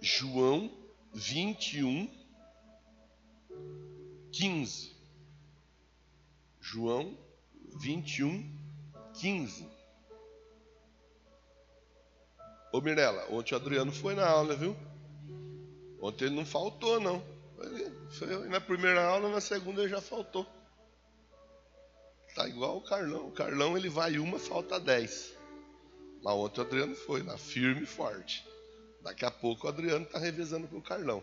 João 21, 15. João 21, 15. Ô Mirella, ontem o Adriano foi na aula, viu? Ontem ele não faltou, não. Ele foi na primeira aula, na segunda ele já faltou. Tá igual o Carlão. O Carlão ele vai uma, falta 10. Mas ontem o Adriano foi lá, firme e forte. Daqui a pouco o Adriano tá revezando com o Carlão.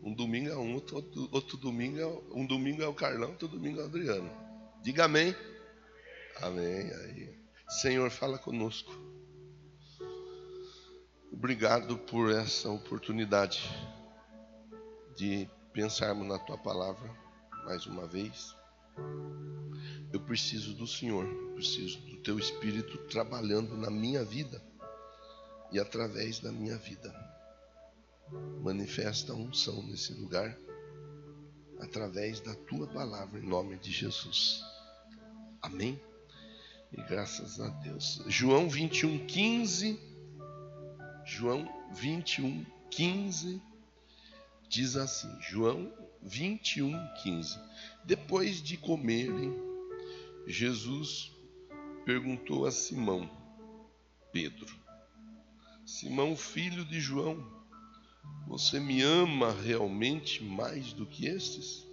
Um domingo é um, outro domingo é um domingo é o Carlão, outro domingo é o Adriano. Diga amém. Amém. Aí. Senhor, fala conosco. Obrigado por essa oportunidade de pensarmos na tua palavra mais uma vez. Eu preciso do Senhor, preciso do teu Espírito trabalhando na minha vida e através da minha vida. Manifesta a unção nesse lugar através da tua palavra, em nome de Jesus. Amém? E graças a Deus. João 21, 15. João 21, 15 diz assim. João 21, 15. Depois de comerem, Jesus perguntou a Simão Pedro: Simão, filho de João, você me ama realmente mais do que estes?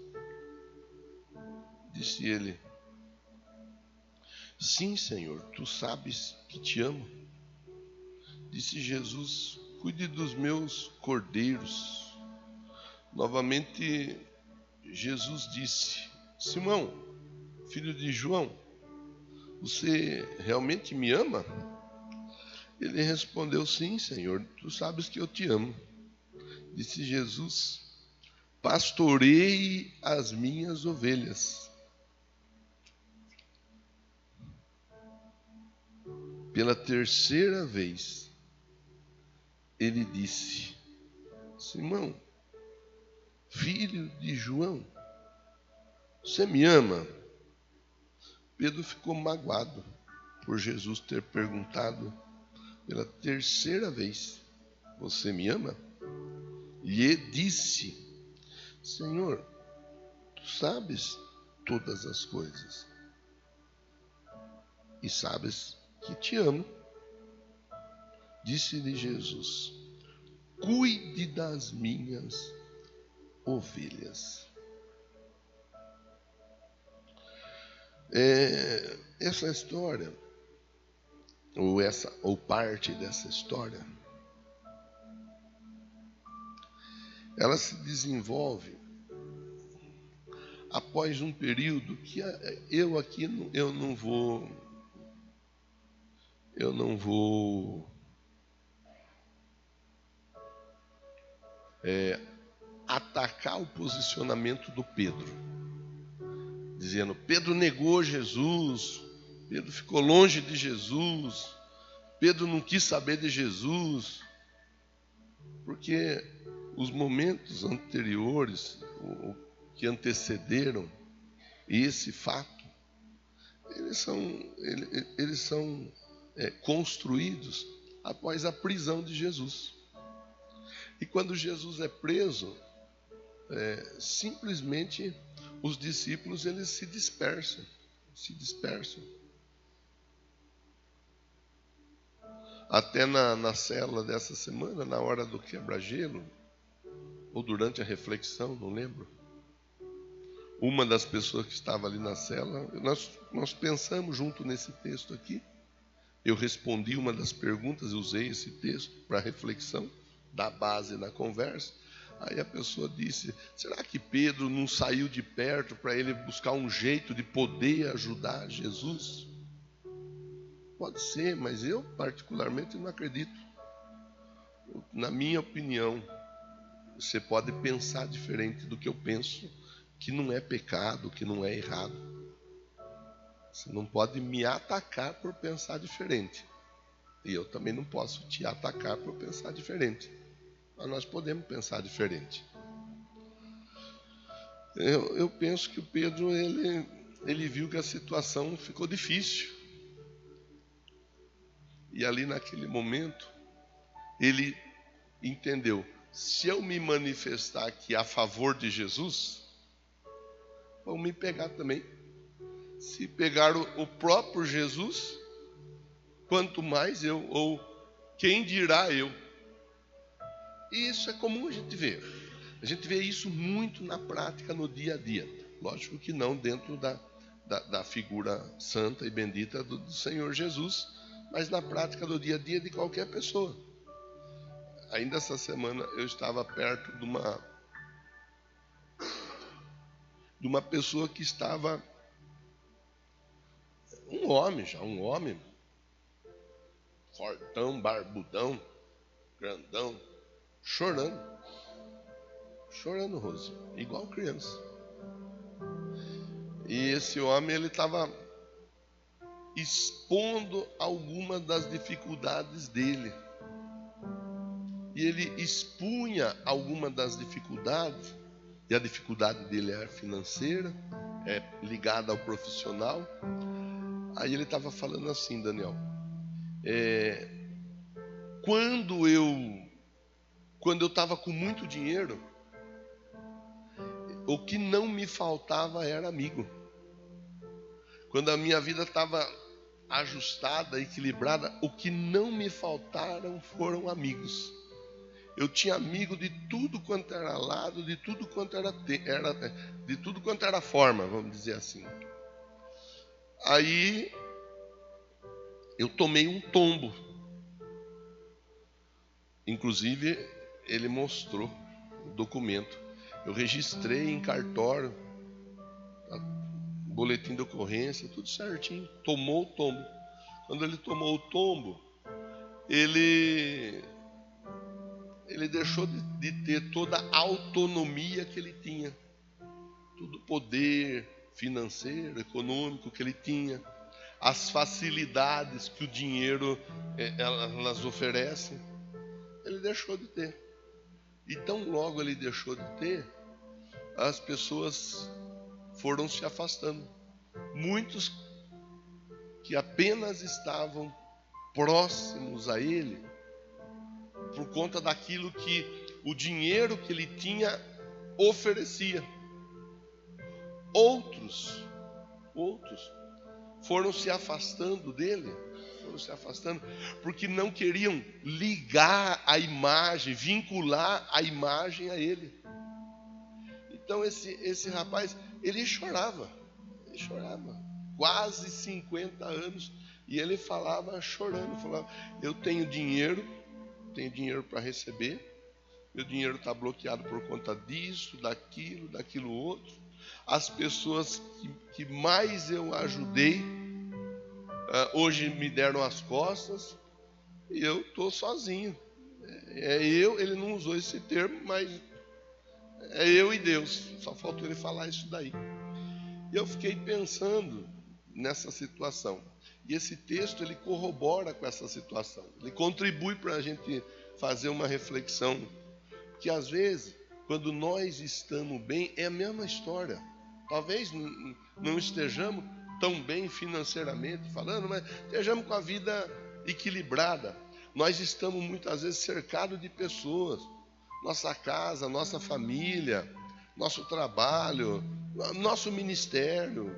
Disse ele: Sim, Senhor, tu sabes que te amo. Disse Jesus: Cuide dos meus cordeiros. Novamente, Jesus disse: Simão, filho de João, você realmente me ama? Ele respondeu: Sim, Senhor, tu sabes que eu te amo. Disse Jesus: Pastoreie as minhas ovelhas. Pela terceira vez, ele disse: Simão, filho de João, você me ama? Pedro ficou magoado por Jesus ter perguntado pela terceira vez: Você me ama? E ele disse: Senhor, tu sabes todas as coisas e sabes que te amo. Disse-lhe Jesus: Cuide das minhas ovelhas. Essa história, ou parte dessa história, ela se desenvolve após um período que eu aqui eu não vou atacar o posicionamento do Pedro, dizendo: Pedro negou Jesus, Pedro ficou longe de Jesus, Pedro não quis saber de Jesus, porque os momentos anteriores, que antecederam esse fato, eles são construídos após a prisão de Jesus. E quando Jesus é preso, simplesmente os discípulos eles se dispersam. Até na célula dessa semana, na hora do quebra-gelo, ou durante a reflexão, não lembro, uma das pessoas que estava ali na célula, nós pensamos junto nesse texto aqui. Eu respondi uma das perguntas, usei esse texto para reflexão, dar base na conversa. Aí a pessoa disse: será que Pedro não saiu de perto para ele buscar um jeito de poder ajudar Jesus? Pode ser, mas eu particularmente não acredito. Na minha opinião, você pode pensar diferente do que eu penso, que não é pecado, que não é errado. Você não pode me atacar por pensar diferente. E eu também não posso te atacar por pensar diferente. Mas nós podemos pensar diferente. Eu penso que o Pedro, ele viu que a situação ficou difícil. E ali naquele momento, ele entendeu: se eu me manifestar aqui a favor de Jesus, vão me pegar também. Se pegar o próprio Jesus, quanto mais eu, ou quem dirá eu. E isso é comum a gente ver. A gente vê isso muito na prática, no dia a dia. Lógico que não dentro da figura santa e bendita do Senhor Jesus, mas na prática do dia a dia de qualquer pessoa. Ainda essa semana eu estava perto de uma pessoa que estava, um homem, fortão, barbudão, grandão, chorando, Rose, igual criança. E esse homem, ele estava expondo algumas das dificuldades dele. E ele expunha alguma das dificuldades, e a dificuldade dele é financeira, é ligada ao profissional. Aí ele estava falando assim, Daniel, quando eu estava com muito dinheiro, o que não me faltava era amigo. Quando a minha vida estava ajustada, equilibrada, o que não me faltaram foram amigos. Eu tinha amigo de tudo quanto era lado, de tudo quanto de tudo quanto era forma, vamos dizer assim. Aí eu tomei um tombo. Inclusive, ele mostrou o documento. Eu registrei em cartório, boletim de ocorrência, tudo certinho. Tomou o tombo. Quando ele tomou o tombo, ele deixou de ter toda a autonomia que ele tinha. Todo o poder financeiro, econômico que ele tinha. As facilidades que o dinheiro elas oferecem. Ele deixou de ter. E tão logo ele deixou de ter, as pessoas foram se afastando. Muitos que apenas estavam próximos a ele, por conta daquilo que o dinheiro que ele tinha oferecia. Outros foram se afastando dele, porque não queriam ligar a imagem, vincular a imagem a ele. Então esse rapaz, ele chorava, quase 50 anos, e ele falava chorando, eu tenho dinheiro para receber, meu dinheiro está bloqueado por conta disso, daquilo outro. As pessoas que mais eu ajudei, hoje me deram as costas, e eu estou sozinho. Ele não usou esse termo, mas é eu e Deus. Só faltou ele falar isso daí. E eu fiquei pensando nessa situação. E esse texto, ele corrobora com essa situação. Ele contribui para a gente fazer uma reflexão. Que às vezes, quando nós estamos bem, é a mesma história. Talvez não estejamos tão bem financeiramente falando, mas estejamos com a vida equilibrada. Nós estamos muitas vezes cercados de pessoas. Nossa casa, nossa família, nosso trabalho, nosso ministério,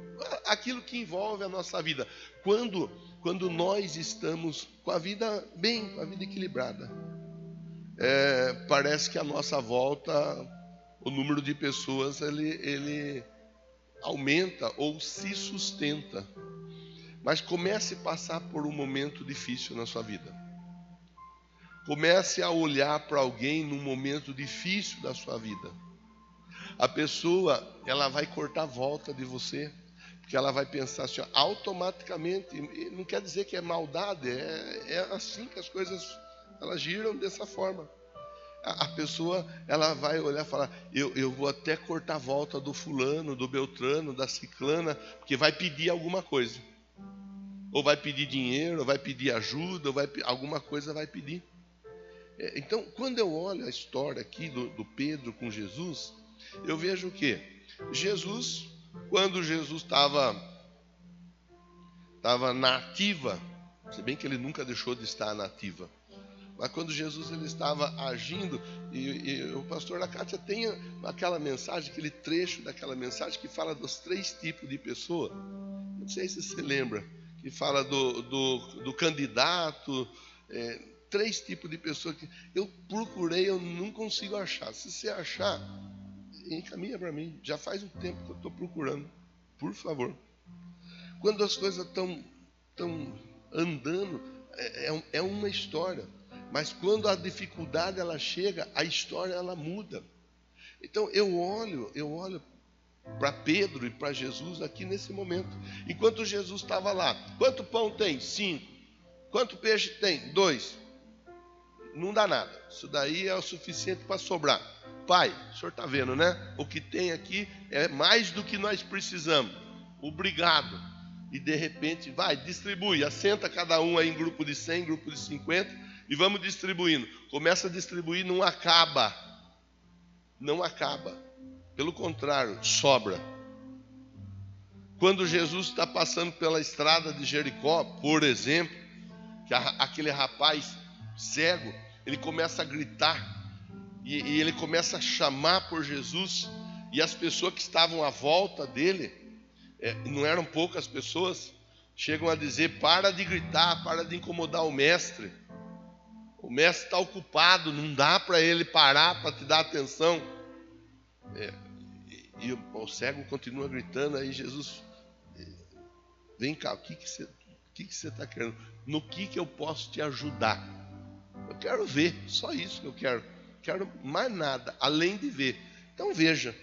aquilo que envolve a nossa vida. Quando nós estamos com a vida bem, com a vida equilibrada, parece que a nossa volta, o número de pessoas, ele aumenta ou se sustenta. Mas comece a passar por um momento difícil na sua vida. Comece a olhar para alguém num momento difícil da sua vida. A pessoa, ela vai cortar a volta de você, porque ela vai pensar assim, automaticamente, não quer dizer que é maldade, é assim que as coisas, elas giram dessa forma. A pessoa, ela vai olhar e falar, eu vou até cortar a volta do fulano, do beltrano, da ciclana, porque vai pedir alguma coisa. Ou vai pedir dinheiro, ou vai pedir ajuda, alguma coisa vai pedir. Então, quando eu olho a história aqui do Pedro com Jesus, eu vejo o quê? Jesus, quando Jesus estava na ativa, se bem que ele nunca deixou de estar na ativa, Mas quando Jesus ele estava agindo, e o pastor Lacátia tem aquela mensagem, aquele trecho daquela mensagem que fala dos 3 tipos de pessoa. Não sei se você lembra, que fala do candidato, 3 tipos de pessoa que eu procurei, eu não consigo achar. Se você achar, encaminha para mim. Já faz um tempo que eu estou procurando, por favor. Quando as coisas estão andando, é uma história. Mas quando a dificuldade ela chega, a história ela muda. Então eu olho para Pedro e para Jesus aqui nesse momento. Enquanto Jesus estava lá, quanto pão tem? 5. Quanto peixe tem? 2. Não dá nada. Isso daí é o suficiente para sobrar. Pai, o senhor está vendo, né? O que tem aqui é mais do que nós precisamos. Obrigado. E de repente, vai, distribui. Assenta cada um aí em grupo de 100, grupo de 50. E vamos distribuindo. Começa a distribuir, não acaba. Não acaba. Pelo contrário, sobra. Quando Jesus está passando pela estrada de Jericó, por exemplo, que aquele rapaz cego, ele começa a gritar. E ele começa a chamar por Jesus. E as pessoas que estavam à volta dele, não eram poucas pessoas, chegam a dizer: para de gritar, para de incomodar o mestre. O mestre está ocupado, não dá para ele parar para te dar atenção. E o cego continua gritando. Aí Jesus: vem cá, o que você está querendo? No que eu posso te ajudar? Eu quero ver, só isso que eu quero. Quero mais nada, além de ver. Então veja.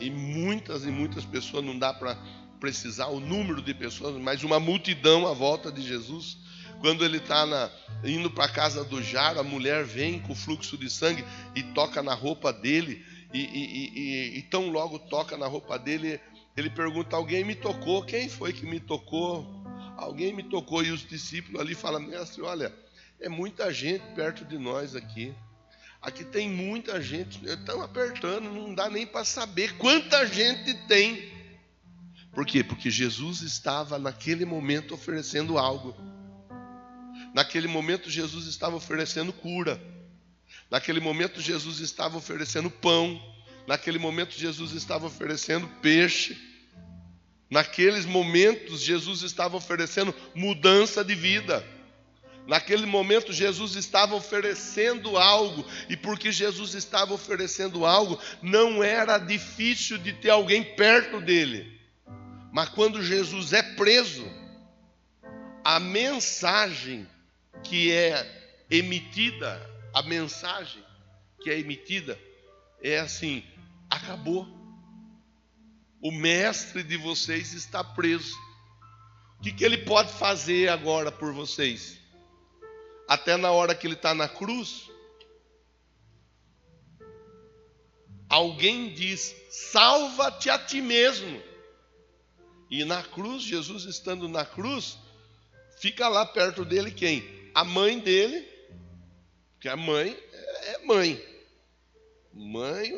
E muitas pessoas, não dá para precisar o número de pessoas, mas uma multidão à volta de Jesus. Quando ele está indo para a casa do Jairo, a mulher vem com fluxo de sangue e toca na roupa dele. E tão logo toca na roupa dele, ele pergunta: alguém me tocou? Quem foi que me tocou? Alguém me tocou. E os discípulos ali falam: mestre, olha, é muita gente perto de nós aqui. Aqui tem muita gente, estão apertando, não dá nem para saber quanta gente tem. Por quê? Porque Jesus estava naquele momento oferecendo algo. Naquele momento Jesus estava oferecendo cura. Naquele momento Jesus estava oferecendo pão. Naquele momento Jesus estava oferecendo peixe. Naqueles momentos Jesus estava oferecendo mudança de vida. Naquele momento Jesus estava oferecendo algo. E porque Jesus estava oferecendo algo, não era difícil de ter alguém perto dele. Mas quando Jesus é preso, a mensagem que é emitida, é assim: acabou. O mestre de vocês está preso. O que ele pode fazer agora por vocês? Até na hora que ele está na cruz, alguém diz: salva-te a ti mesmo. E na cruz, Jesus estando na cruz, fica lá perto dele quem? A mãe dele, porque a mãe é mãe. Mãe,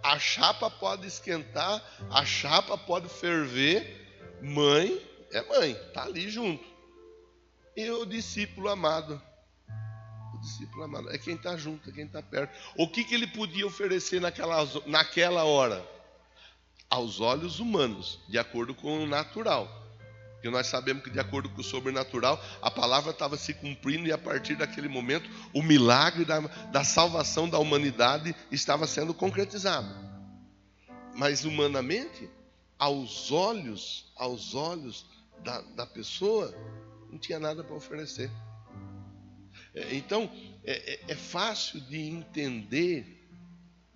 a chapa pode esquentar, a chapa pode ferver, mãe é mãe, está ali junto. E o discípulo amado é quem está junto, é quem está perto. O que ele podia oferecer naquela hora? Aos olhos humanos, de acordo com o natural. Porque nós sabemos que de acordo com o sobrenatural, a palavra estava se cumprindo, e a partir daquele momento, o milagre da salvação da humanidade estava sendo concretizado. Mas humanamente, aos olhos da pessoa, não tinha nada para oferecer. Então, é fácil de entender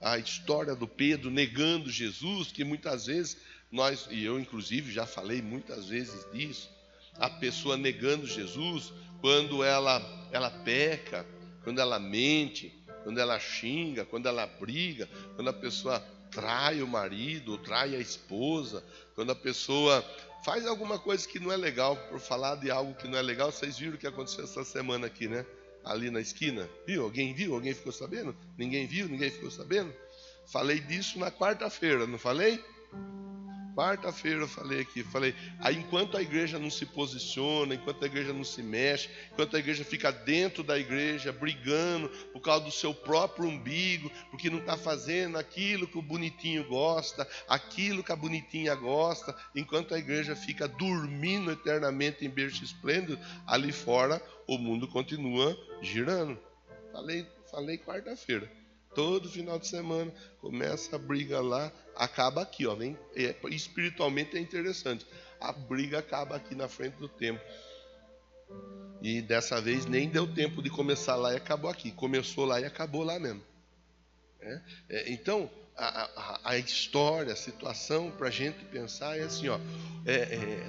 a história do Pedro negando Jesus, que muitas vezes e eu inclusive já falei muitas vezes disso, a pessoa negando Jesus quando ela peca, quando ela mente, quando ela xinga, quando ela briga, quando a pessoa trai o marido, ou trai a esposa, quando a pessoa faz alguma coisa que não é legal. Por falar de algo que não é legal, vocês viram o que aconteceu essa semana aqui, né? Ali na esquina. Viu? Alguém viu? Alguém ficou sabendo? Ninguém viu? Ninguém ficou sabendo? Falei disso na quarta-feira, não falei? Quarta-feira eu falei aqui, aí enquanto a igreja não se posiciona, enquanto a igreja não se mexe, enquanto a igreja fica dentro da igreja, brigando por causa do seu próprio umbigo, porque não está fazendo aquilo que o bonitinho gosta, aquilo que a bonitinha gosta, enquanto a igreja fica dormindo eternamente em berço esplêndido, ali fora o mundo continua girando. Falei quarta-feira. Todo final de semana começa a briga lá, acaba aqui, ó. Espiritualmente é interessante. A briga acaba aqui na frente do templo. E dessa vez nem deu tempo de começar lá e acabou aqui. Começou lá e acabou lá mesmo. Então, a história, a situação para a gente pensar é assim, ó,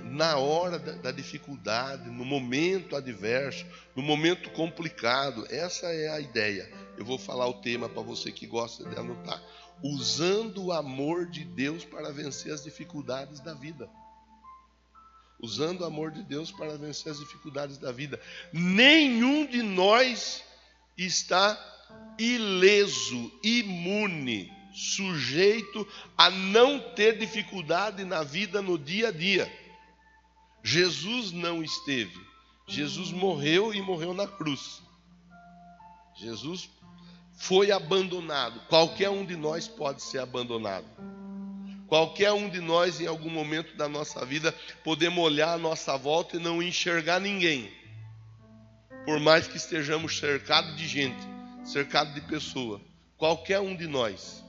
na hora da dificuldade, no momento adverso, no momento complicado, essa é a ideia. Eu vou falar o tema para você que gosta de anotar. Usando o amor de Deus para vencer as dificuldades da vida. Usando o amor de Deus para vencer as dificuldades da vida. Nenhum de nós está ileso, imune, sujeito a não ter dificuldade na vida no dia a dia. Jesus não esteve. Jesus morreu e morreu na cruz. Jesus foi abandonado. Qualquer um de nós pode ser abandonado. Qualquer um de nós, em algum momento da nossa vida, podemos olhar à nossa volta e não enxergar ninguém. Por mais que estejamos cercados de gente, cercado de pessoa, qualquer um de nós.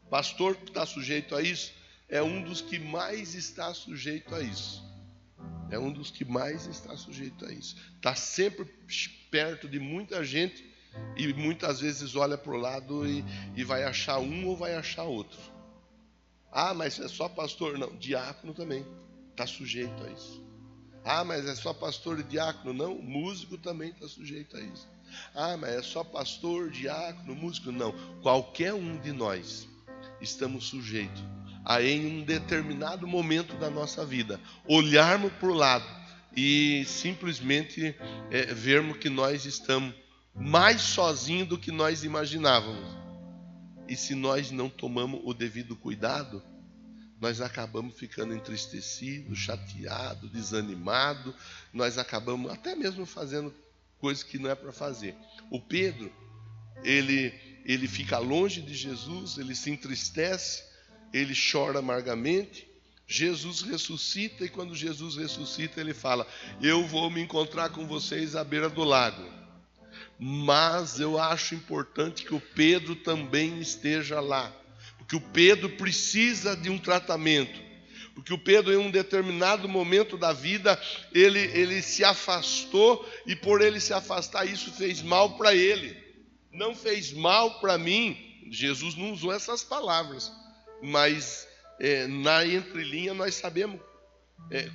Pastor que está sujeito a isso, é um dos que mais está sujeito a isso. É um dos que mais está sujeito a isso. Está sempre perto de muita gente e muitas vezes olha para o lado e vai achar um ou vai achar outro. Ah, mas é só pastor? Não, diácono também está sujeito a isso. Ah, mas é só pastor e diácono? Não, músico também está sujeito a isso. Ah, mas é só pastor, diácono, músico? Não, qualquer um de nós estamos sujeitos a, em um determinado momento da nossa vida, olharmos para o lado e simplesmente vermos que nós estamos mais sozinhos do que nós imaginávamos. E se nós não tomamos o devido cuidado, nós acabamos ficando entristecidos, chateados, desanimados. Nós acabamos até mesmo fazendo coisas que não é para fazer. O Pedro, ele fica longe de Jesus, ele se entristece, ele chora amargamente. Jesus ressuscita e quando Jesus ressuscita, ele fala: eu vou me encontrar com vocês à beira do lago. Mas eu acho importante que o Pedro também esteja lá. Porque o Pedro precisa de um tratamento. Porque o Pedro, em um determinado momento da vida, ele se afastou. E por ele se afastar, isso fez mal para ele. Não fez mal para mim. Jesus não usou essas palavras. Mas na entrelinha nós sabemos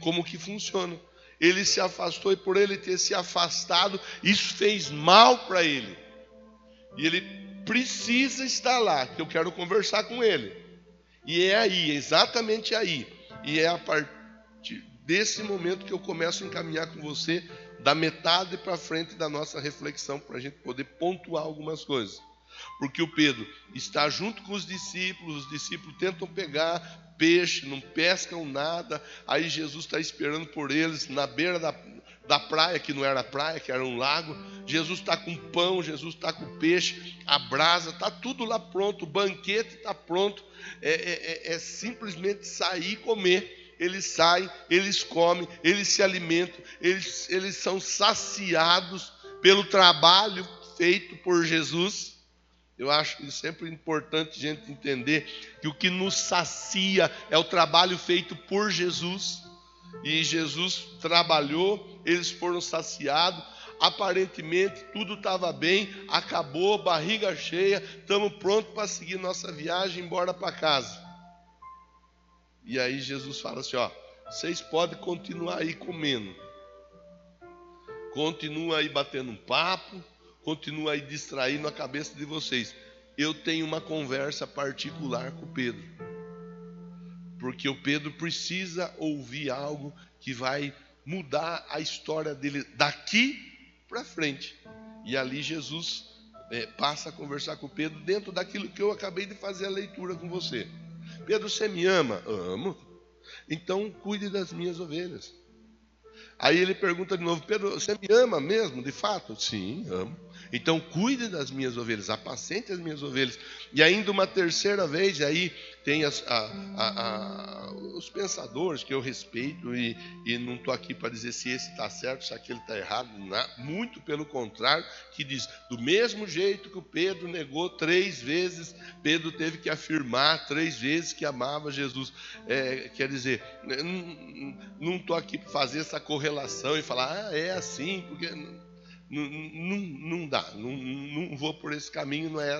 como que funciona. Ele se afastou e por ele ter se afastado, isso fez mal para ele. E ele precisa estar lá, que eu quero conversar com ele. E é aí, exatamente aí. E é a partir desse momento que eu começo a encaminhar com você, da metade para frente da nossa reflexão, para a gente poder pontuar algumas coisas. Porque o Pedro está junto com os discípulos tentam pegar peixe, não pescam nada, aí Jesus está esperando por eles na beira da praia, que não era praia, que era um lago. Jesus está com pão, Jesus está com peixe, a brasa, está tudo lá pronto, o banquete está pronto, é simplesmente sair e comer. Eles saem, eles comem, eles se alimentam, eles são saciados pelo trabalho feito por Jesus. Eu acho sempre importante a gente entender que o que nos sacia é o trabalho feito por Jesus. E Jesus trabalhou, eles foram saciados, aparentemente tudo estava bem, acabou, barriga cheia, estamos prontos para seguir nossa viagem embora para casa. E aí Jesus fala assim, ó, vocês podem continuar aí comendo, continua aí batendo um papo, continua aí distraindo a cabeça de vocês. Eu tenho uma conversa particular com o Pedro. Porque o Pedro precisa ouvir algo que vai mudar a história dele daqui para frente. E ali Jesus passa a conversar com o Pedro dentro daquilo que eu acabei de fazer a leitura com você. Pedro, você me ama? Amo. Então cuide das minhas ovelhas. Aí ele pergunta de novo: Pedro, você me ama mesmo, de fato? Sim, amo. Então cuide das minhas ovelhas, apacente as minhas ovelhas. E ainda uma terceira vez, aí tem os pensadores que eu respeito e não estou aqui para dizer se esse está certo, se aquele está errado, muito pelo contrário, que diz, do mesmo jeito que o Pedro negou 3 vezes, Pedro teve que afirmar 3 vezes que amava Jesus. Quer dizer, não estou aqui para fazer essa correlação e falar, é assim, porque não dá, não vou por esse caminho, não é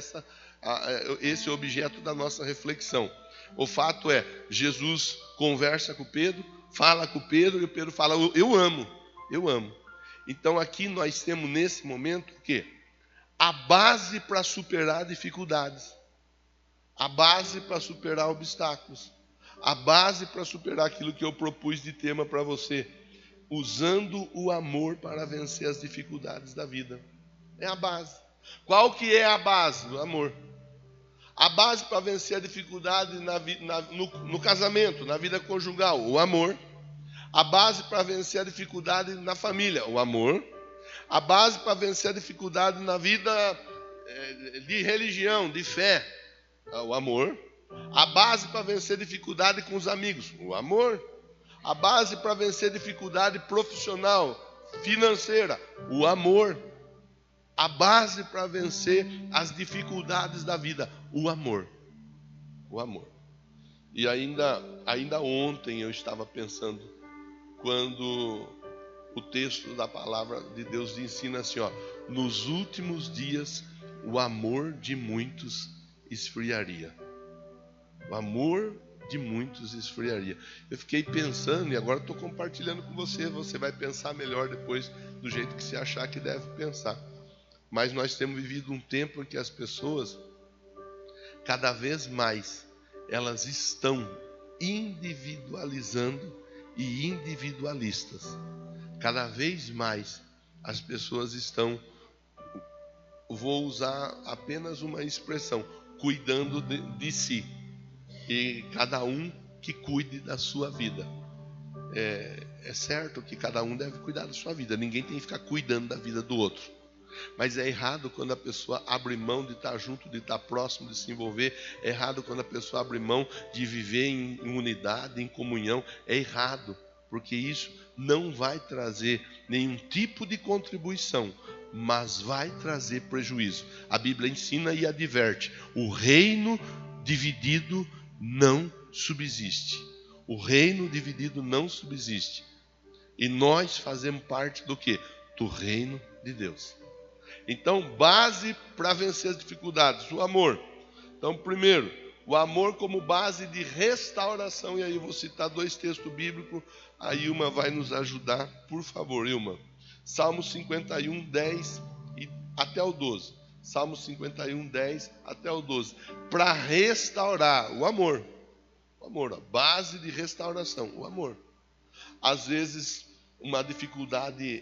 esse o objeto da nossa reflexão. O fato é, Jesus conversa com Pedro, fala com Pedro, e o Pedro fala, eu amo. Então aqui nós temos nesse momento o quê? A base para superar dificuldades, a base para superar obstáculos, a base para superar aquilo que eu propus de tema para você, usando o amor para vencer as dificuldades da vida. É a base. Qual que é a base? O amor. A base para vencer a dificuldade no casamento, na vida conjugal, o amor. A base para vencer a dificuldade na família, o amor. A base para vencer a dificuldade na vida de religião, de fé, o amor. A base para vencer a dificuldade com os amigos, o amor. A base para vencer dificuldade profissional, financeira, o amor. A base para vencer as dificuldades da vida, o amor. O amor. E ainda ontem eu estava pensando, quando o texto da palavra de Deus ensina assim, nos últimos dias o amor de muitos esfriaria. O amor de muitos esfriaria. Eu fiquei pensando e agora estou compartilhando com você. Você vai pensar melhor depois do jeito que você achar que deve pensar. Mas nós temos vivido um tempo em que as pessoas, cada vez mais, elas estão individualizando e individualistas. Cada vez mais as pessoas estão, vou usar apenas uma expressão, cuidando de si. E cada um que cuide da sua vida. É certo que cada um deve cuidar da sua vida. Ninguém tem que ficar cuidando da vida do outro. Mas é errado quando a pessoa abre mão de estar junto, de estar próximo, de se envolver. É errado quando a pessoa abre mão de viver em unidade, em comunhão. É errado, porque isso não vai trazer nenhum tipo de contribuição, mas vai trazer prejuízo. A Bíblia ensina e adverte: o reino dividido não subsiste. O reino dividido não subsiste. E nós fazemos parte do quê? Do reino de Deus. Então, base para vencer as dificuldades, o amor. Então, primeiro, o amor como base de restauração. E aí eu vou citar 2 textos bíblicos. A Ilma vai nos ajudar. Por favor, Ilma. Salmo 51, 10 e até o 12. Salmo 51, 10 até o 12. Para restaurar o amor. O amor, a base de restauração, o amor. Às vezes, uma dificuldade,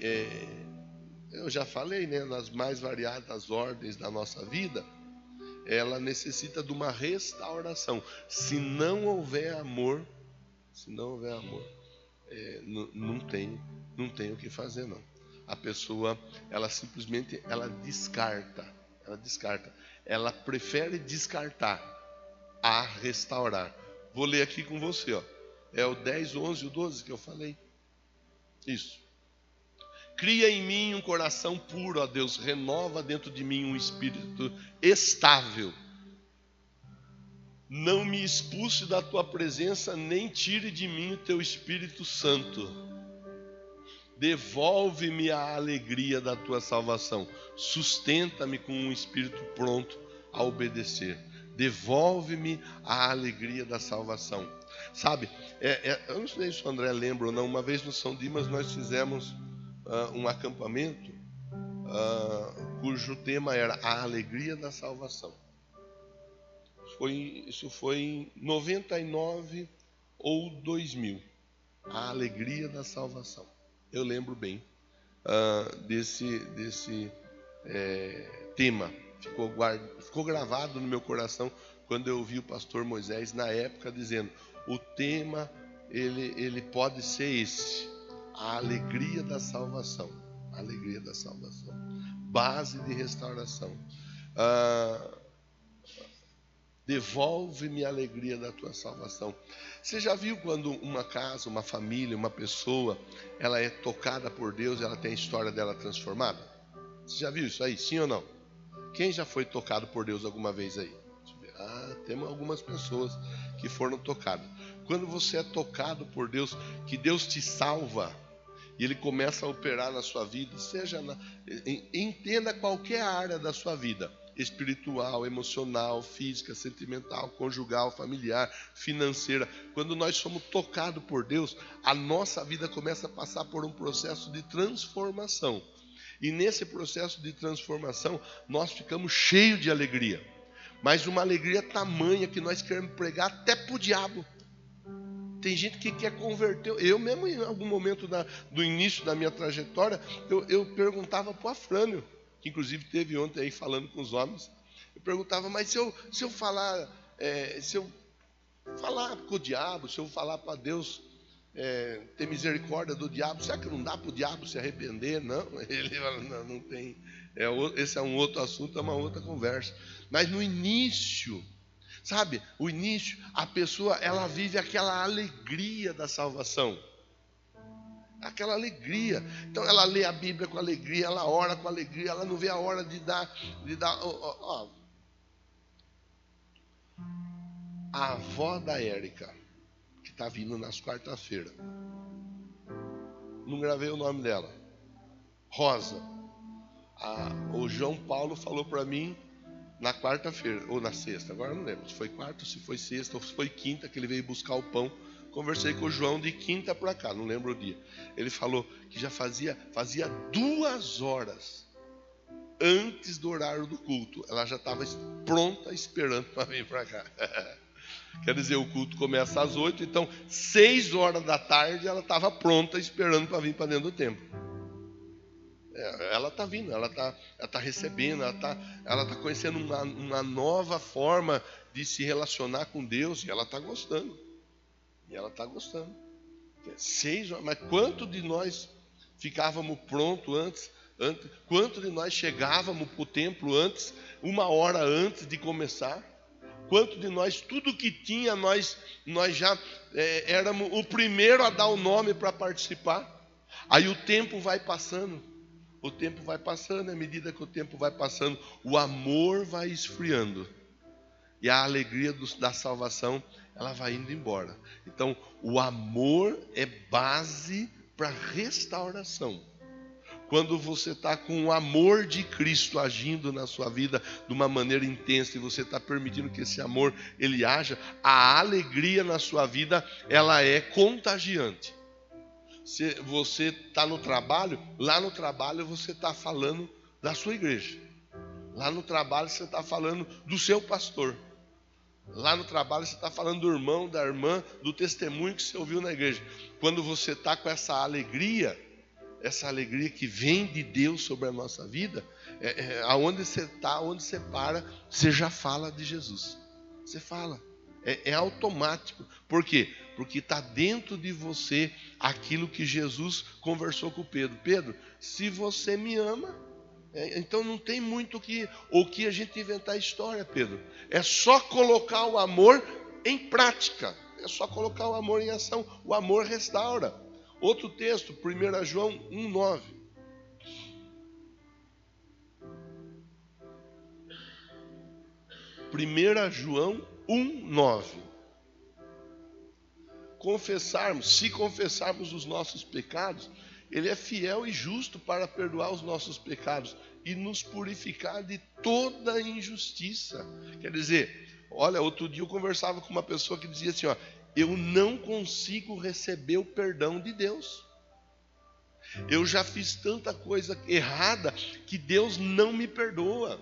eu já falei, nas mais variadas ordens da nossa vida, ela necessita de uma restauração. Se não houver amor, não tem o que fazer, não. A pessoa, ela simplesmente, descarta. Ela prefere descartar a restaurar. Vou ler aqui com você, é o 10, o 11 e o 12 que eu falei. Isso. Cria em mim um coração puro, ó Deus, renova dentro de mim um espírito estável. Não me expulse da tua presença, nem tire de mim o teu Espírito Santo. Devolve-me a alegria da tua salvação. Sustenta-me com um espírito pronto a obedecer. Devolve-me a alegria da salvação. Sabe, eu não sei se o André lembra ou não, uma vez no São Dimas nós fizemos um acampamento cujo tema era a alegria da salvação. Isso foi em 99 ou 2000. A alegria da salvação. Eu lembro bem desse tema. Ficou gravado no meu coração quando eu ouvi o pastor Moisés na época dizendo: o tema ele pode ser esse: a alegria da salvação. A alegria da salvação. Base de restauração. Devolve-me a alegria da tua salvação. Você já viu quando uma casa, uma família, uma pessoa, ela é tocada por Deus, ela tem a história dela transformada? Você já viu isso aí, sim ou não? Quem já foi tocado por Deus alguma vez aí? Temos algumas pessoas que foram tocadas. Quando você é tocado por Deus, que Deus te salva, e Ele começa a operar na sua vida, entenda qualquer área da sua vida, espiritual, emocional, física, sentimental, conjugal, familiar, financeira. Quando nós somos tocados por Deus, a nossa vida começa a passar por um processo de transformação. E nesse processo de transformação, nós ficamos cheios de alegria. Mas uma alegria tamanha que nós queremos pregar até para o diabo. Tem gente que quer converter. Eu mesmo, em algum momento do início da minha trajetória, eu perguntava para o Afrânio, que inclusive esteve ontem aí falando com os homens. Eu perguntava, mas se eu falar com o diabo, se eu falar para Deus ter misericórdia do diabo, será que não dá para o diabo se arrepender? Não, ele fala, não tem. Esse é um outro assunto, é uma outra conversa. Mas no início, sabe, a pessoa, ela vive aquela alegria da salvação. Aquela alegria. Então ela lê a Bíblia com alegria, ela ora com alegria, ela não vê a hora de dar. A avó da Érica, que está vindo nas quarta-feiras, não gravei o nome dela, Rosa. O João Paulo falou para mim na quarta-feira, ou na sexta, agora não lembro se foi quarta, se foi sexta, ou se foi quinta, que ele veio buscar o pão. Conversei com o João de quinta para cá, não lembro o dia. Ele falou que já fazia 2 horas antes do horário do culto, ela já estava pronta esperando para vir para cá. Quer dizer, o culto começa às 8, então 6 horas da tarde ela estava pronta esperando para vir para dentro do templo. Ela está vindo, ela tá recebendo, ela tá conhecendo uma nova forma de se relacionar com Deus, e ela está gostando. 6 horas, mas quanto de nós ficávamos prontos antes? Quanto de nós chegávamos para o templo antes, 1 hora antes de começar? Quanto de nós, tudo que tinha, nós já éramos o primeiro a dar o nome para participar? Aí o tempo vai passando. À medida que o tempo vai passando, o amor vai esfriando. E a alegria da salvação, ela vai indo embora. Então, o amor é base para restauração. Quando você está com o amor de Cristo agindo na sua vida de uma maneira intensa, e você está permitindo que esse amor ele haja, a alegria na sua vida, ela é contagiante. Se você está no trabalho, lá no trabalho você está falando da sua igreja. Lá no trabalho você está falando do seu pastor. Lá no trabalho você está falando do irmão, da irmã, do testemunho que você ouviu na igreja. Quando você está com essa alegria que vem de Deus sobre a nossa vida, aonde você está, aonde você para, você já fala de Jesus. Você fala. É automático. Por quê? Porque está dentro de você aquilo que Jesus conversou com Pedro. Pedro, se você me ama, então não tem muito o que a gente inventar história, Pedro. É só colocar o amor em prática. É só colocar o amor em ação. O amor restaura. Outro texto, 1 João 1,9. 1 João 1,9. Se confessarmos os nossos pecados, Ele é fiel e justo para perdoar os nossos pecados e nos purificar de toda injustiça. Quer dizer, olha, outro dia eu conversava com uma pessoa que dizia assim, eu não consigo receber o perdão de Deus. Eu já fiz tanta coisa errada que Deus não me perdoa.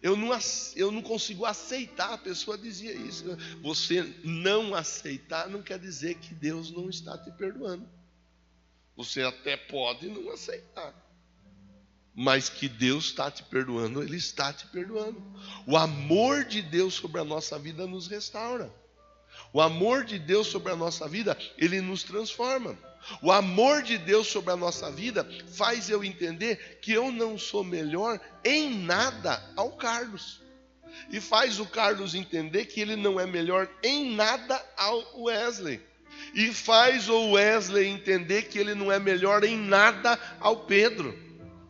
Eu não consigo aceitar. A pessoa dizia isso. Você não aceitar não quer dizer que Deus não está te perdoando. Você até pode não aceitar, mas que Deus está te perdoando, Ele está te perdoando. O amor de Deus sobre a nossa vida nos restaura. O amor de Deus sobre a nossa vida, ele nos transforma. O amor de Deus sobre a nossa vida faz eu entender que eu não sou melhor em nada ao Carlos. E faz o Carlos entender que ele não é melhor em nada ao Wesley. E faz o Wesley entender que ele não é melhor em nada ao Pedro.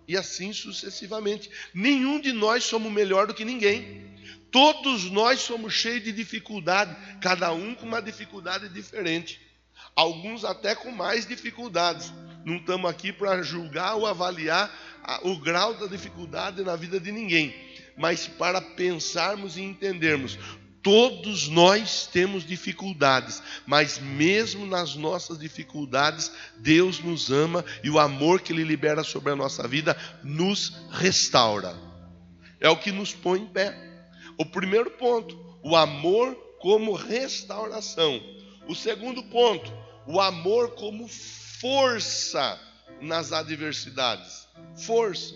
E assim sucessivamente. Nenhum de nós somos melhor do que ninguém. Todos nós somos cheios de dificuldade, cada um com uma dificuldade diferente. Alguns até com mais dificuldades. Não estamos aqui para julgar ou avaliar o grau da dificuldade na vida de ninguém, mas para pensarmos e entendermos. Todos nós temos dificuldades, mas mesmo nas nossas dificuldades, Deus nos ama e o amor que Ele libera sobre a nossa vida nos restaura. É o que nos põe em pé. O primeiro ponto, o amor como restauração. O segundo ponto, o amor como força nas adversidades. Força.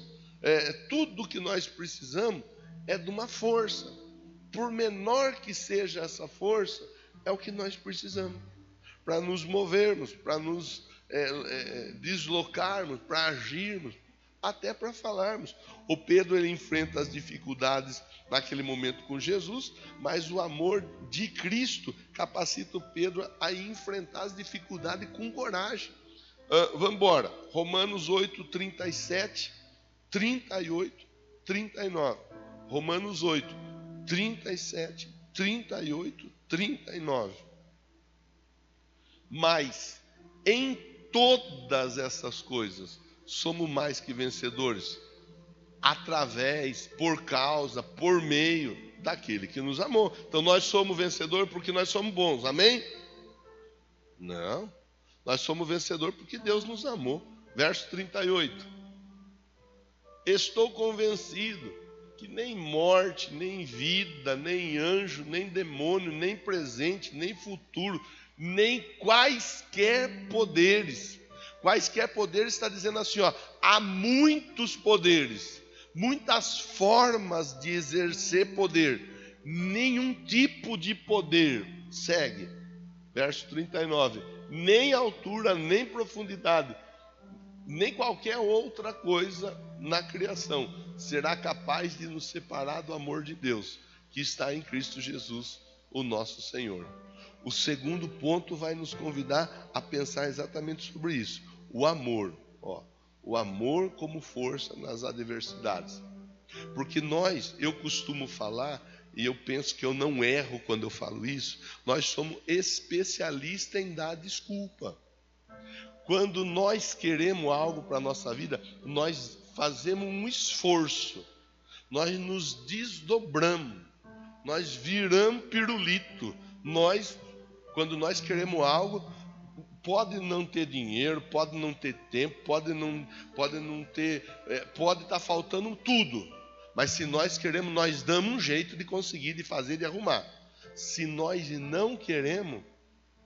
Tudo que nós precisamos é de uma força. Por menor que seja essa força, é o que nós precisamos. Para nos movermos, para nos deslocarmos, para agirmos, até para falarmos. O Pedro, ele enfrenta as dificuldades naquele momento com Jesus, mas o amor de Cristo capacita o Pedro a enfrentar as dificuldades com coragem. Vamos embora. Romanos 8, 37, 38, 39. Romanos 8, 37, 38, 39. Mas em todas essas coisas somos mais que vencedores, através, por causa, por meio daquele que nos amou. Então nós somos vencedores porque nós somos bons, amém? Não, nós somos vencedores porque Deus nos amou. Verso 38. Estou convencido que nem morte, nem vida, nem anjo, nem demônio, nem presente, nem futuro, nem quaisquer poderes. Quaisquer poderes está dizendo assim, há muitos poderes, muitas formas de exercer poder. Nenhum tipo de poder segue. Verso 39. Nem altura, nem profundidade, nem qualquer outra coisa na criação será capaz de nos separar do amor de Deus que está em Cristo Jesus, o nosso Senhor. O segundo ponto vai nos convidar a pensar exatamente sobre isso. O amor, o amor como força nas adversidades. Porque eu costumo falar, e eu penso que eu não erro quando eu falo isso, nós somos especialistas em dar desculpa. Quando nós queremos algo para a nossa vida, nós fazemos um esforço, nós nos desdobramos, nós viramos pirulito. Quando nós queremos algo, pode não ter dinheiro, pode não ter tempo, pode estar faltando tudo. Mas se nós queremos, nós damos um jeito de conseguir, de fazer, de arrumar. Se nós não queremos,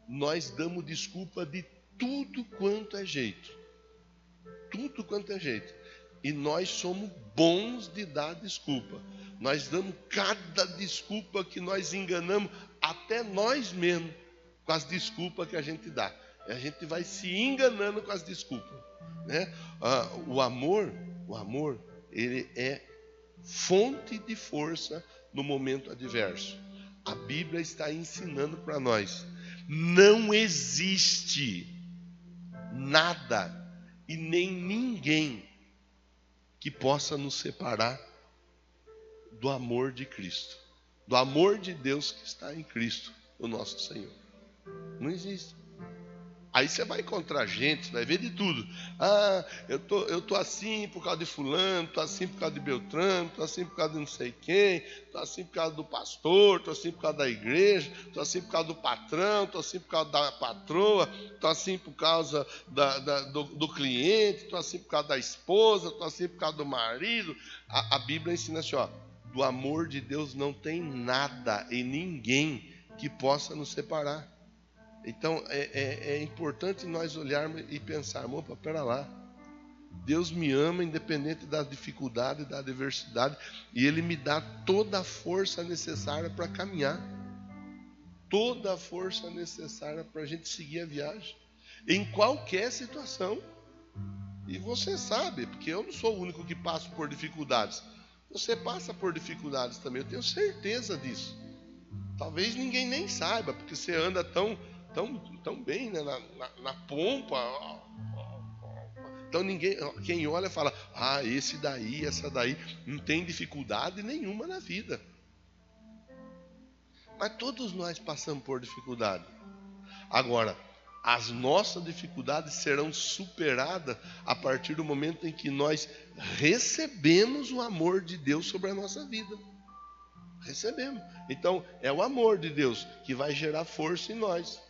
nós damos desculpa de tudo quanto é jeito. Tudo quanto é jeito. E nós somos bons de dar desculpa. Nós damos cada desculpa que nós enganamos, até nós mesmos, com as desculpas que a gente dá. A gente vai se enganando com as desculpas, né? O amor, ele é fonte de força no momento adverso. A Bíblia está ensinando para nós. Não existe nada e nem ninguém que possa nos separar do amor de Cristo, do amor de Deus que está em Cristo, o nosso Senhor. Não existe. Aí você vai encontrar gente, vai ver de tudo. Eu tô assim por causa de fulano, tô assim por causa de Beltrano, tô assim por causa de não sei quem, tô assim por causa do pastor, tô assim por causa da igreja, tô assim por causa do patrão, tô assim por causa da patroa, tô assim por causa do cliente, tô assim por causa da esposa, tô assim por causa do marido. A Bíblia ensina assim, do amor de Deus não tem nada e ninguém que possa nos separar. Então, é importante nós olharmos e pensarmos, opa, pera lá, Deus me ama independente da dificuldade, da adversidade, e Ele me dá toda a força necessária para caminhar. toda a força necessária para a gente seguir a viagem, em qualquer situação. E você sabe, porque eu não sou o único que passo por dificuldades. Você passa por dificuldades também, eu tenho certeza disso. Talvez ninguém nem saiba, porque você anda tão bem, né, na pompa. Então quem olha fala, esse daí, essa daí, não tem dificuldade nenhuma na vida. Mas todos nós passamos por dificuldade. Agora, as nossas dificuldades serão superadas a partir do momento em que nós recebemos o amor de Deus sobre a nossa vida. Recebemos. Então, é o amor de Deus que vai gerar força em nós.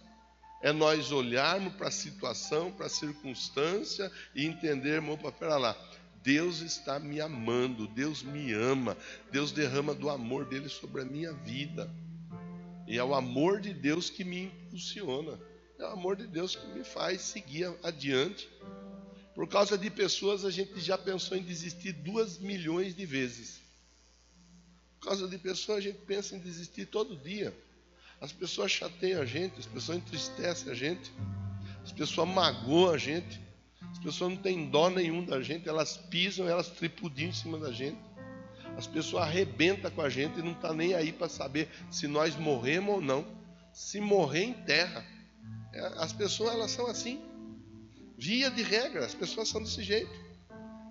É nós olharmos para a situação, para a circunstância e entendermos, opa, pera lá, Deus está me amando, Deus me ama, Deus derrama do amor dele sobre a minha vida. E é o amor de Deus que me impulsiona. É o amor de Deus que me faz seguir adiante. Por causa de pessoas, a gente já pensou em desistir 2 milhões de vezes. Por causa de pessoas, a gente pensa em desistir todo dia. As pessoas chateiam a gente, as pessoas entristecem a gente, as pessoas magoam a gente, as pessoas não têm dó nenhum da gente, elas pisam, elas tripudiam em cima da gente. As pessoas arrebentam com a gente e não estão nem aí para saber se nós morremos ou não. Se morrer, enterra. As pessoas, elas são assim. Via de regra, as pessoas são desse jeito.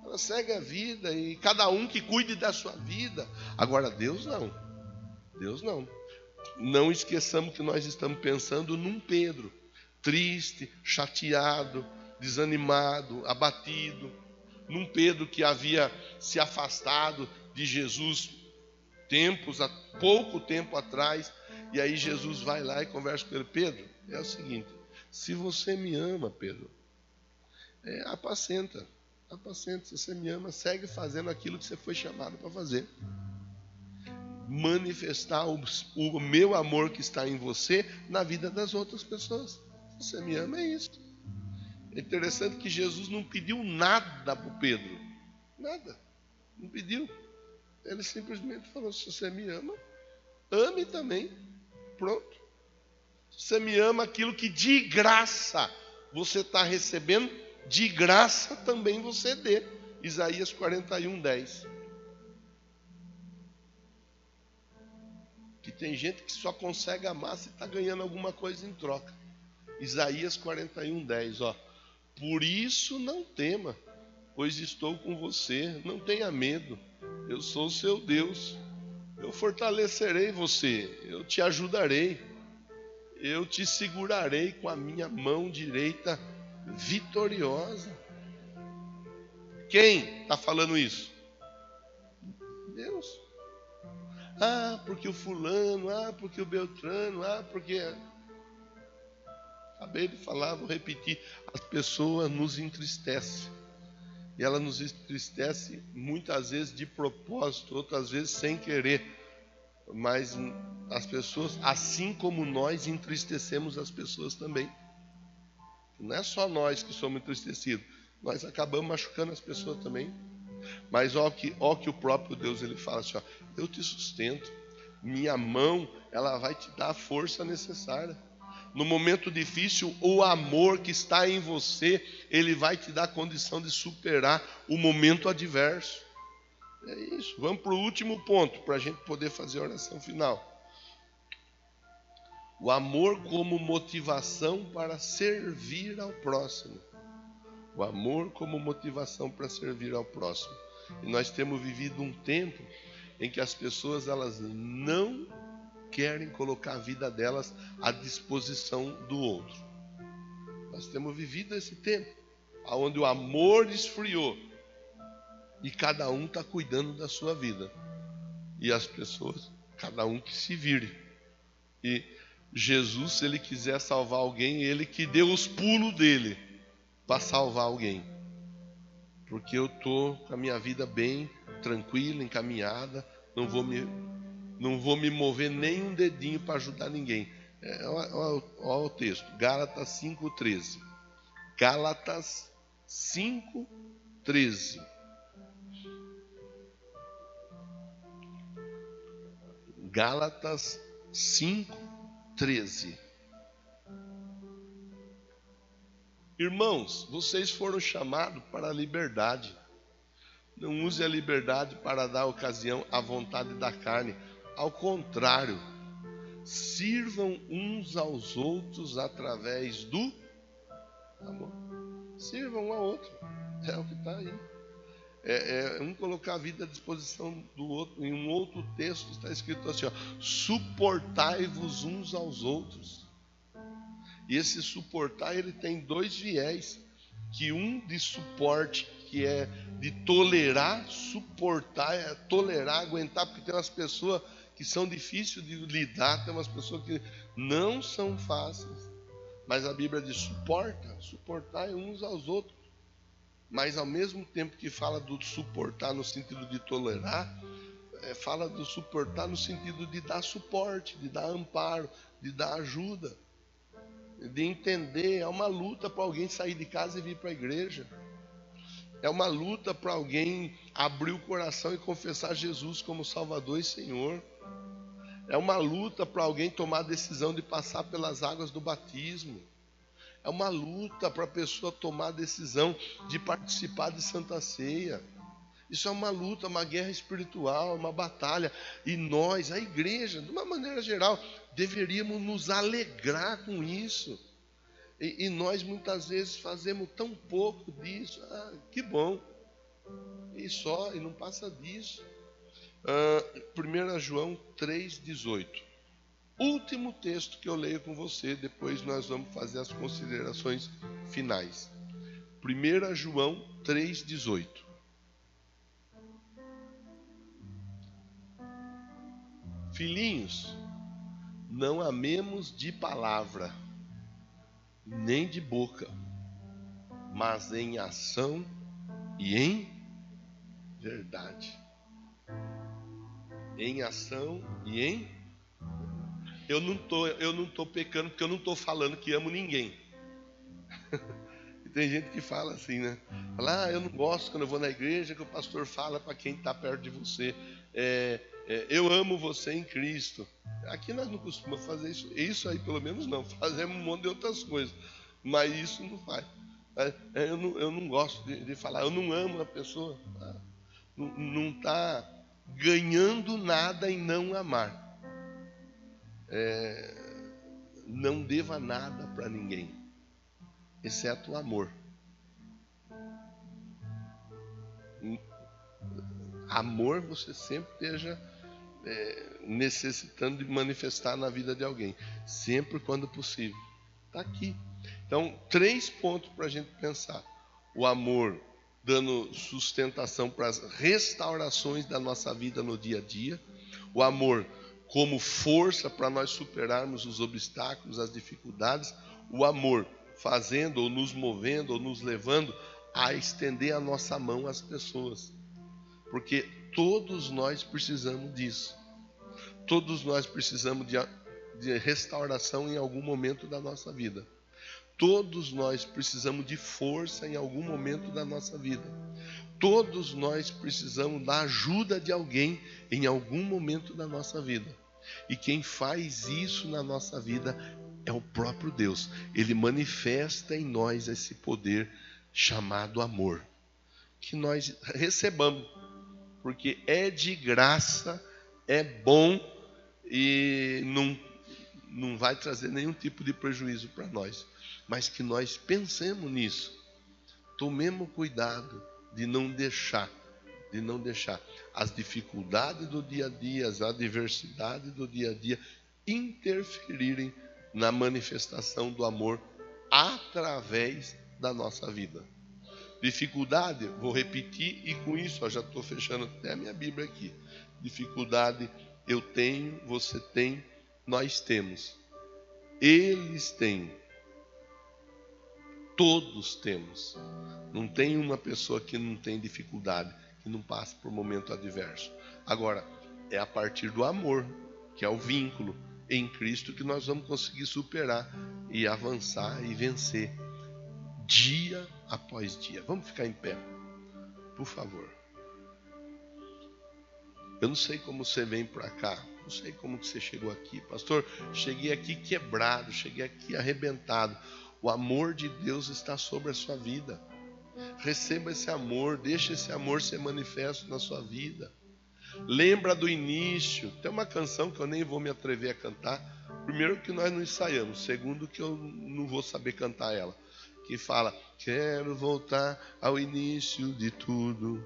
Elas seguem a vida e cada um que cuide da sua vida. Agora, Deus não. Deus não. Não esqueçamos que nós estamos pensando num Pedro, triste, chateado, desanimado, abatido. Num Pedro que havia se afastado de Jesus há pouco tempo atrás, e aí Jesus vai lá e conversa com ele. Pedro, é o seguinte, se você me ama, Pedro, apacenta, se você me ama, segue fazendo aquilo que você foi chamado para fazer. Manifestar o meu amor que está em você na vida das outras pessoas. Se você me ama, é isso. É interessante que Jesus não pediu nada para o Pedro. Nada. Não pediu. Ele simplesmente falou, se você me ama, ame também. Pronto. Se você me ama, aquilo que de graça você está recebendo, de graça também você dê. Isaías 41:10. Que tem gente que só consegue amar se está ganhando alguma coisa em troca. Isaías 41:10, ó. Por isso não tema, pois estou com você, não tenha medo, eu sou o seu Deus, eu fortalecerei você, eu te ajudarei, eu te segurarei com a minha mão direita vitoriosa. Quem está falando isso? Deus. Porque o fulano, porque o Beltrano, porque... Acabei de falar, vou repetir. As pessoas nos entristecem. E ela nos entristece muitas vezes de propósito, outras vezes sem querer. Mas as pessoas, assim como nós, entristecemos as pessoas também. Não é só nós que somos entristecidos. Nós acabamos machucando as pessoas também. Mas ó que o próprio Deus ele fala assim, eu te sustento. Minha mão, ela vai te dar a força necessária. No momento difícil, o amor que está em você, ele vai te dar a condição de superar o momento adverso. É isso. Vamos para o último ponto, para a gente poder fazer a oração final. O amor como motivação para servir ao próximo. O amor como motivação para servir ao próximo. E nós temos vivido um tempo em que as pessoas, elas não querem colocar a vida delas à disposição do outro. Nós temos vivido esse tempo onde o amor esfriou e cada um está cuidando da sua vida. E as pessoas, cada um que se vire. E Jesus, se ele quiser salvar alguém, ele que deu os pulos dele para salvar alguém. Porque eu estou com a minha vida bem tranquila, encaminhada, não vou me mover nem um dedinho para ajudar ninguém. Olha o texto, Gálatas 5:13. Gálatas 5:13. Gálatas 5:13. 13. Irmãos, vocês foram chamados para a liberdade. Não use a liberdade para dar ocasião à vontade da carne. Ao contrário, sirvam uns aos outros através do amor. Sirvam um ao outro. É o que está aí. Um colocar a vida à disposição do outro. Em um outro texto está escrito assim, ó, suportai-vos uns aos outros. E esse suportar, ele tem dois viés. Que um de suporte, que é de tolerar, suportar, é tolerar, aguentar, porque tem umas pessoas que são difíceis de lidar, tem umas pessoas que não são fáceis. Mas a Bíblia diz suportar uns aos outros. Mas ao mesmo tempo que fala do suportar no sentido de tolerar, fala do suportar no sentido de dar suporte, de dar amparo, de dar ajuda, de entender. É uma luta para alguém sair de casa e vir para a igreja. É uma luta para alguém abrir o coração e confessar Jesus como Salvador e Senhor. É uma luta para alguém tomar a decisão de passar pelas águas do batismo. É uma luta para a pessoa tomar a decisão de participar de Santa Ceia. Isso é uma luta, uma guerra espiritual, uma batalha. E nós, a igreja, de uma maneira geral, deveríamos nos alegrar com isso. E nós muitas vezes fazemos tão pouco disso. Que bom. E só, e não passa disso. 1 João 3,18. Último texto que eu leio com você, depois nós vamos fazer as considerações finais. 1 João 3,18. Filhinhos, não amemos de palavra, nem de boca, mas em ação e em verdade. Em ação e em... Eu não tô pecando porque eu não estou falando que amo ninguém. E tem gente que fala assim, né? Fala, eu não gosto quando eu vou na igreja que o pastor fala para quem está perto de você. Eu amo você em Cristo. Aqui nós não costumamos fazer isso. Isso aí pelo menos não. Fazemos um monte de outras coisas. Mas isso não faz. Eu não gosto de falar. Eu não amo a pessoa. Não está ganhando nada em não amar. Não deva nada para ninguém, exceto o amor. Amor você sempre esteja necessitando de manifestar na vida de alguém, sempre quando possível. Está aqui. Então, 3 pontos para a gente pensar. O amor dando sustentação para as restaurações da nossa vida no dia a dia. O amor como força para nós superarmos os obstáculos, as dificuldades. O amor fazendo ou nos movendo ou nos levando a estender a nossa mão às pessoas. Porque todos nós precisamos disso. Todos nós precisamos de restauração em algum momento da nossa vida. Todos nós precisamos de força em algum momento da nossa vida. Todos nós precisamos da ajuda de alguém em algum momento da nossa vida. E quem faz isso na nossa vida é o próprio Deus. Ele manifesta em nós esse poder chamado amor, que nós recebamos, porque é de graça, é bom e não vai trazer nenhum tipo de prejuízo para nós. Mas que nós pensemos nisso, tomemos cuidado de não deixar as dificuldades do dia a dia, as adversidades do dia a dia interferirem na manifestação do amor através da nossa vida. Dificuldade, vou repetir e com isso já estou fechando até a minha Bíblia aqui. Dificuldade eu tenho, você tem, nós temos, eles têm. Todos temos. Não tem uma pessoa que não tem dificuldade, que não passa por momento adverso. Agora, é a partir do amor, que é o vínculo em Cristo, que nós vamos conseguir superar e avançar e vencer dia após dia. Vamos ficar em pé, por favor. Eu não sei como você vem para cá, Não sei como que você chegou aqui, pastor. Cheguei aqui quebrado, cheguei aqui arrebentado. O amor de Deus está sobre a sua vida. Receba esse amor, deixe esse amor ser manifesto na sua vida. Lembra do início. Tem uma canção que eu nem vou me atrever a cantar. Primeiro que nós não ensaiamos. Segundo que eu não vou saber cantar ela. Que fala, quero voltar ao início de tudo.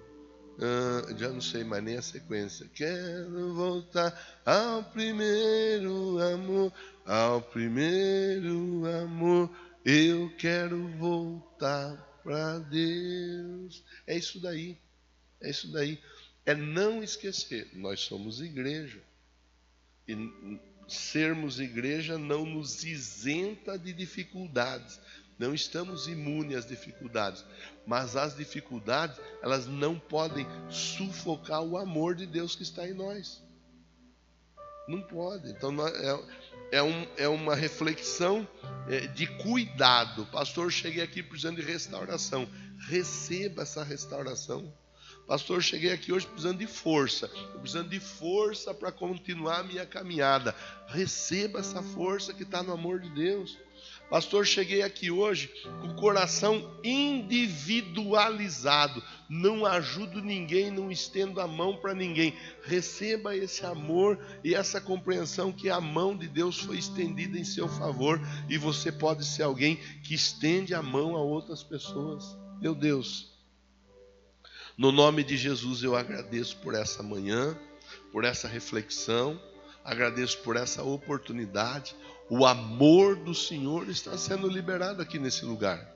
Já não sei mais nem a sequência. Quero voltar ao primeiro amor. Ao primeiro amor. Eu quero voltar para Deus. É isso daí. É isso daí. É não esquecer, nós somos igreja. E sermos igreja não nos isenta de dificuldades. Não estamos imunes às dificuldades. Mas as dificuldades, elas não podem sufocar o amor de Deus que está em nós. Não pode. Então é uma reflexão de cuidado. Pastor, cheguei aqui precisando de restauração. Receba essa restauração. Pastor, cheguei aqui hoje precisando de força. Precisando de força para continuar a minha caminhada. Receba essa força que está no amor de Deus. Pastor, cheguei aqui hoje com o coração individualizado. Não ajudo ninguém, não estendo a mão para ninguém. Receba esse amor e essa compreensão que a mão de Deus foi estendida em seu favor. E você pode ser alguém que estende a mão a outras pessoas. Meu Deus. No nome de Jesus eu agradeço por essa manhã, por essa reflexão, agradeço por essa oportunidade. O amor do Senhor está sendo liberado aqui nesse lugar.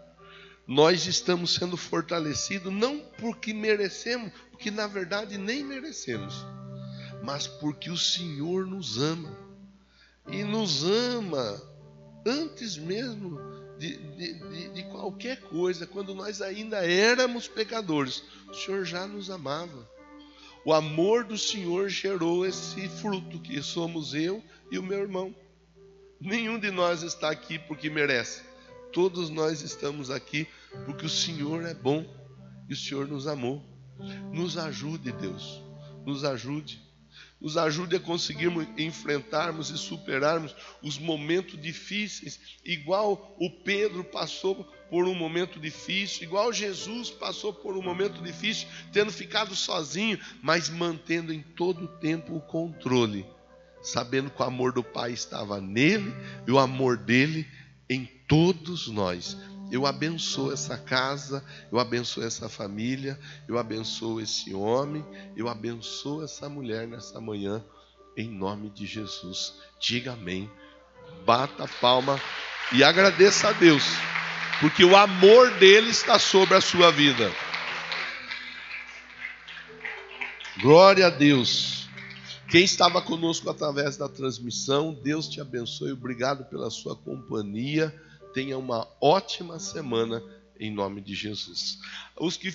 Nós estamos sendo fortalecidos não porque merecemos, porque na verdade nem merecemos, mas porque o Senhor nos ama. E nos ama antes mesmo de qualquer coisa. Quando nós ainda éramos pecadores, o Senhor já nos amava. O amor do Senhor gerou esse fruto que somos eu e o meu irmão. Nenhum de nós está aqui porque merece. Todos nós estamos aqui porque o Senhor é bom e o Senhor nos amou. Nos ajude, Deus. Nos ajude. Nos ajude a conseguirmos enfrentarmos e superarmos os momentos difíceis, igual o Pedro passou por um momento difícil, igual Jesus passou por um momento difícil, tendo ficado sozinho, mas mantendo em todo o tempo o controle, sabendo que o amor do Pai estava nele e o amor dele em todos nós. Eu abençoo essa casa, eu abençoo essa família, eu abençoo esse homem, eu abençoo essa mulher nessa manhã, em nome de Jesus. Diga amém, bata a palma e agradeça a Deus, porque o amor dele está sobre a sua vida. Glória a Deus. Quem estava conosco através da transmissão, Deus te abençoe, obrigado pela sua companhia. Tenha uma ótima semana em nome de Jesus. Os que